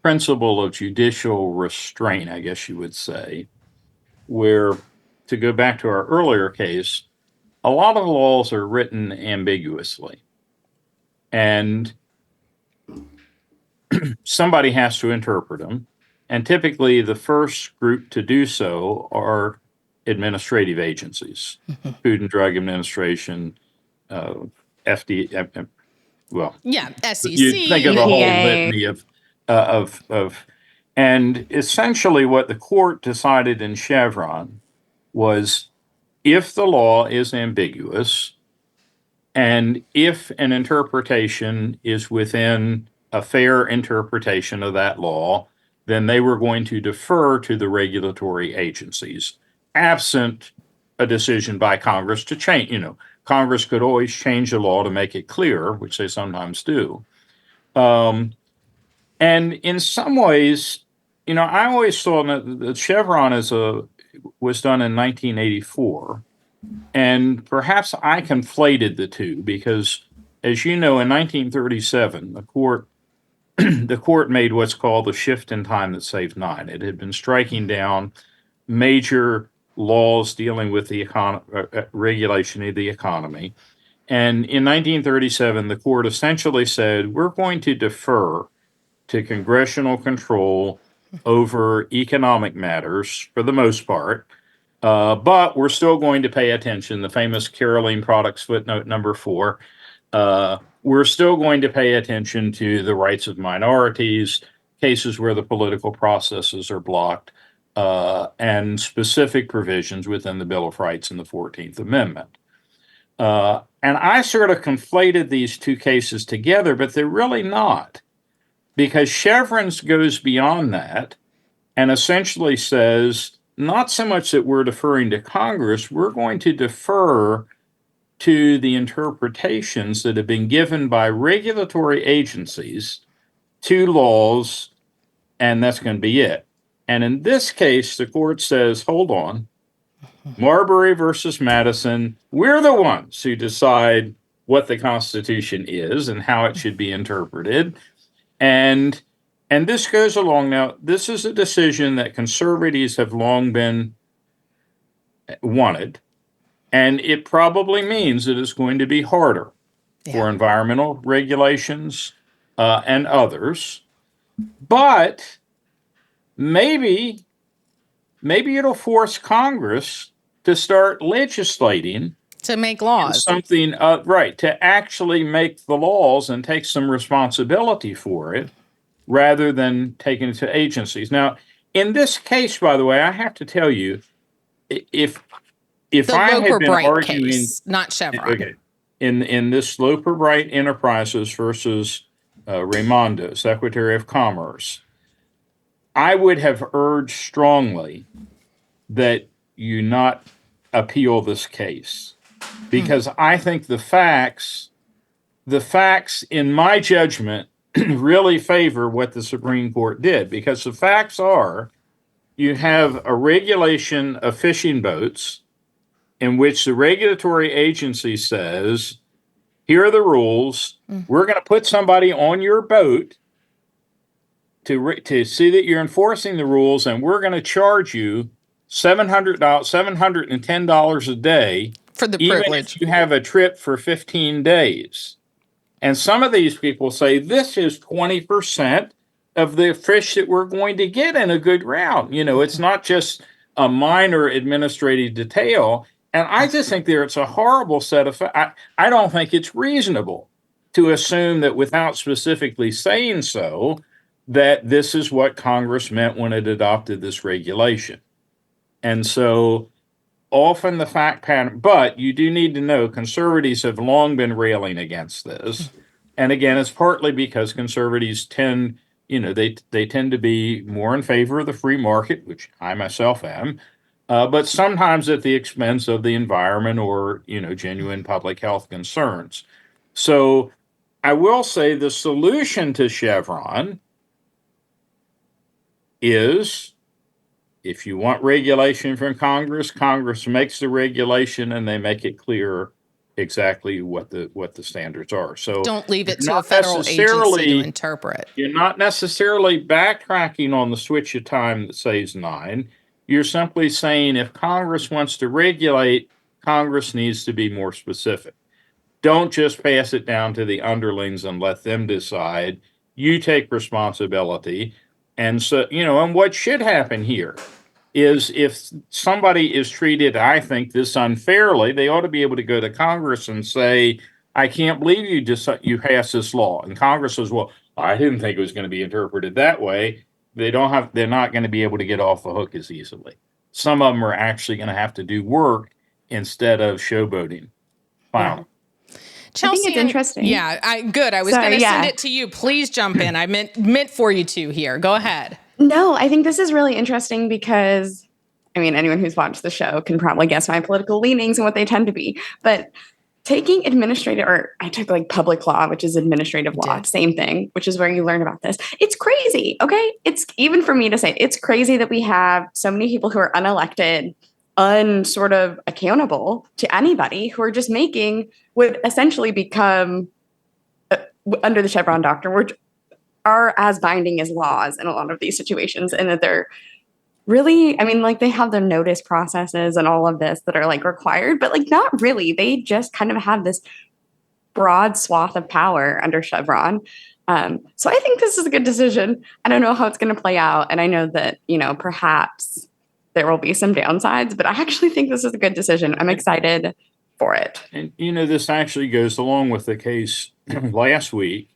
principle of judicial restraint, I guess you would say, where, to go back to our earlier case, a lot of laws are written ambiguously. And somebody has to interpret them. And typically the first group to do so are administrative agencies, Food and Drug Administration, FDA. SEC. You think of a whole litany and essentially what the court decided in Chevron was if the law is ambiguous and if an interpretation is within a fair interpretation of that law, then they were going to defer to the regulatory agencies, absent a decision by Congress to change. Congress could always change the law to make it clear, which they sometimes do. And in some ways, I always thought that Chevron was done in 1984. And perhaps I conflated the two because, as you know, in 1937, the court made what's called the shift in time that saved nine. It had been striking down major laws dealing with the regulation of the economy. And in 1937, the court essentially said, we're going to defer to congressional control over economic matters for the most part, but we're still going to pay attention. The famous Caroline Products footnote number 4, we're still going to pay attention to the rights of minorities, cases where the political processes are blocked, and specific provisions within the Bill of Rights and the 14th Amendment. And I sort of conflated these two cases together, but they're really not, because Chevron goes beyond that and essentially says, not so much that we're deferring to Congress, we're going to defer to the interpretations that have been given by regulatory agencies to laws, and that's going to be it. And in this case, the court says, hold on, Marbury versus Madison, we're the ones who decide what the Constitution is and how it should be interpreted. And this goes along now. This is a decision that conservatives have long been wanted, and it probably means that it's going to be harder for environmental regulations and others. But maybe it'll force Congress to start legislating to make laws. Something right, to actually make the laws and take some responsibility for it rather than taking it to agencies. Now, in this case, by the way, I have to tell you, if I had been arguing, case, not Chevron. Okay, in this Loper Bright Enterprises versus Raimondo, Secretary of Commerce, I would have urged strongly that you not appeal this case, because I think the facts, in my judgment, really favor what the Supreme Court did, because the facts are you have a regulation of fishing boats in which the regulatory agency says, here are the rules. We're going to put somebody on your boat to see that you're enforcing the rules, and we're going to charge you $710 a day for the even privilege. If you have a trip for 15 days. And some of these people say this is 20% of the fish that we're going to get in a good round. It's not just a minor administrative detail. And I just think it's a horrible set of I don't think it's reasonable to assume that without specifically saying so, that this is what Congress meant when it adopted this regulation. And so often the fact pattern, but you do need to know conservatives have long been railing against this. And again, it's partly because conservatives tend, they tend to be more in favor of the free market, which I myself am, but sometimes at the expense of the environment or, genuine public health concerns. So I will say the solution to Chevron is, if you want regulation from Congress, Congress makes the regulation and they make it clear exactly what the standards are. So don't leave it to a federal agency to interpret. You're not necessarily backtracking on the switch of time that saves 9. You're simply saying if Congress wants to regulate, Congress needs to be more specific. Don't just pass it down to the underlings and let them decide. You take responsibility. And so, and what should happen here is if somebody is treated, I think, this unfairly, they ought to be able to go to Congress and say, I can't believe you passed this law. And Congress says, well, I didn't think it was going to be interpreted that way. They're not going to be able to get off the hook as easily. Some of them are actually going to have to do work instead of showboating. Wow. Chelsea, I think it's interesting. Yeah, good. I was going to send it to you. Please jump in. I meant for you to here. Go ahead. No, I think this is really interesting because, anyone who's watched the show can probably guess my political leanings and what they tend to be. But taking administrative, or I took public law, which is administrative law, same thing, which is where you learn about this. It's crazy, okay? It's even for me to say, it's crazy that we have so many people who are unelected, sort of accountable to anybody, who are just making would essentially become, under the Chevron doctrine, are as binding as laws in a lot of these situations, and that they're really, they have their notice processes and all of this that are required, but not really. They just kind of have this broad swath of power under Chevron. So I think this is a good decision. I don't know how it's going to play out. And I know that, perhaps there will be some downsides, but I actually think this is a good decision. I'm excited for it. And, this actually goes along with the case last week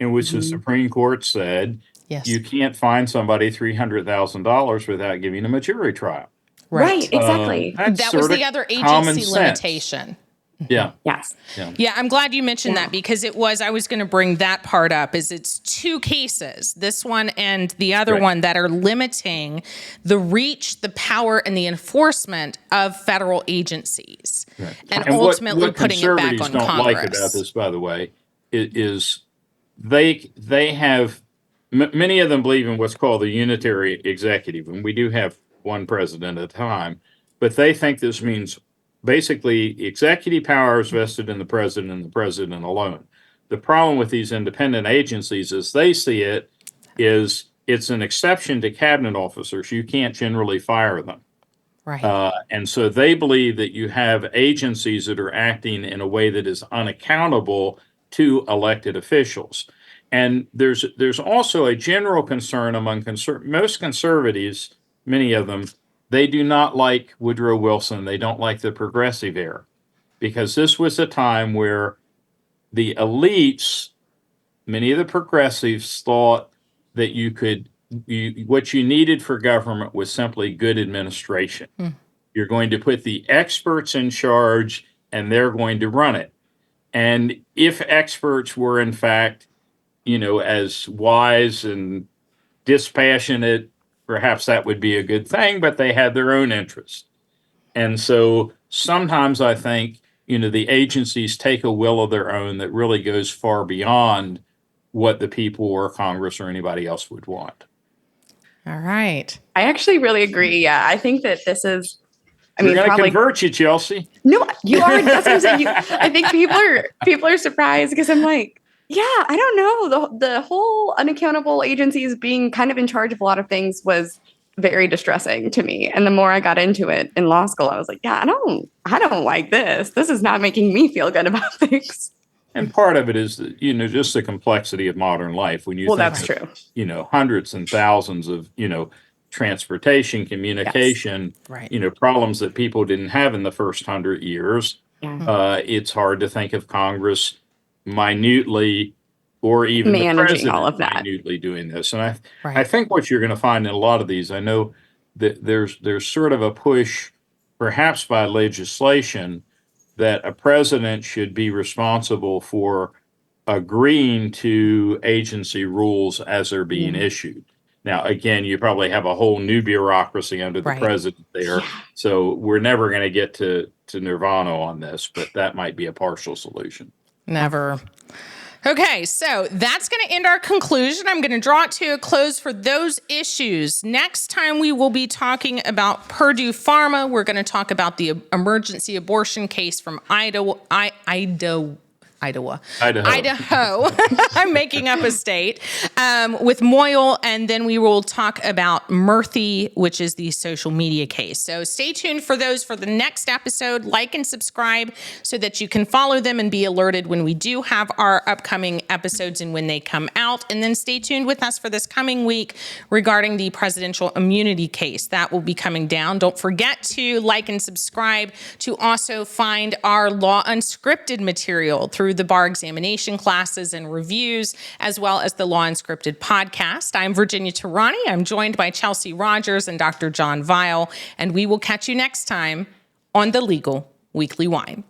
in which the Supreme Court said, you can't fine somebody $300,000 without giving them a jury trial. Right, exactly. That was the other agency limitation. Yeah. Yes. Yeah, I'm glad you mentioned that because I was going to bring that part up is it's two cases, this one and the other one that are limiting the reach, the power, and the enforcement of federal agencies and ultimately what putting it back on conservatives don't Congress. like about this, by the way, is they have many of them believe in what's called the unitary executive, and we do have one president at a time, but they think this means basically executive power is vested in the president and the president alone. The problem with these independent agencies, as they see it, is it's an exception to cabinet officers. You can't generally fire them. Right. And so they believe that you have agencies that are acting in a way that is unaccountable to elected officials. And there's also a general concern among most conservatives, many of them, they do not like Woodrow Wilson. They don't like the progressive era because this was a time where the elites, many of the progressives thought that what you needed for government was simply good administration. You're going to put the experts in charge and they're going to run it. And if experts were in fact, as wise and dispassionate, perhaps that would be a good thing, but they had their own interests. And so sometimes I think, the agencies take a will of their own that really goes far beyond what the people or Congress or anybody else would want. All right. I actually really agree. Yeah, I think that this is. We're going to convert you, Chelsea. No, you are. That's what I'm saying. I think people are surprised because I'm like, yeah, I don't know. The whole unaccountable agencies being kind of in charge of a lot of things was very distressing to me. And the more I got into it in law school, I was like, yeah, I don't like this. This is not making me feel good about things. And part of it is, just the complexity of modern life. When you think that's of, true. Hundreds and thousands of, transportation, communication, problems that people didn't have in the first 100 years. Yeah. It's hard to think of Congress minutely or even managing the president all of that, minutely doing this. And I think what you're going to find in a lot of these, I know that there's sort of a push, perhaps by legislation, that a president should be responsible for agreeing to agency rules as they're being issued. Now, again, you probably have a whole new bureaucracy under the president there. Yeah. So we're never going to get to nirvana on this, but that might be a partial solution. Never. Okay, so that's going to end our conclusion. I'm going to draw it to a close for those issues. Next time we will be talking about Purdue Pharma. We're going to talk about the emergency abortion case from Idaho. I'm making up a state, with Moyle, and then we will talk about Murthy, which is the social media case. So stay tuned for those for the next episode. Like and subscribe so that you can follow them and be alerted when we do have our upcoming episodes and when they come out. And then stay tuned with us for this coming week regarding the presidential immunity case. That will be coming down. Don't forget to like and subscribe to also find our Law Unscripted material through the bar examination classes and reviews, as well as the Law Unscripted podcast. I'm Virginia Tarani. I'm joined by Chelsea Rogers and Dr. John Vile, and we will catch you next time on the Legal Weekly Wine.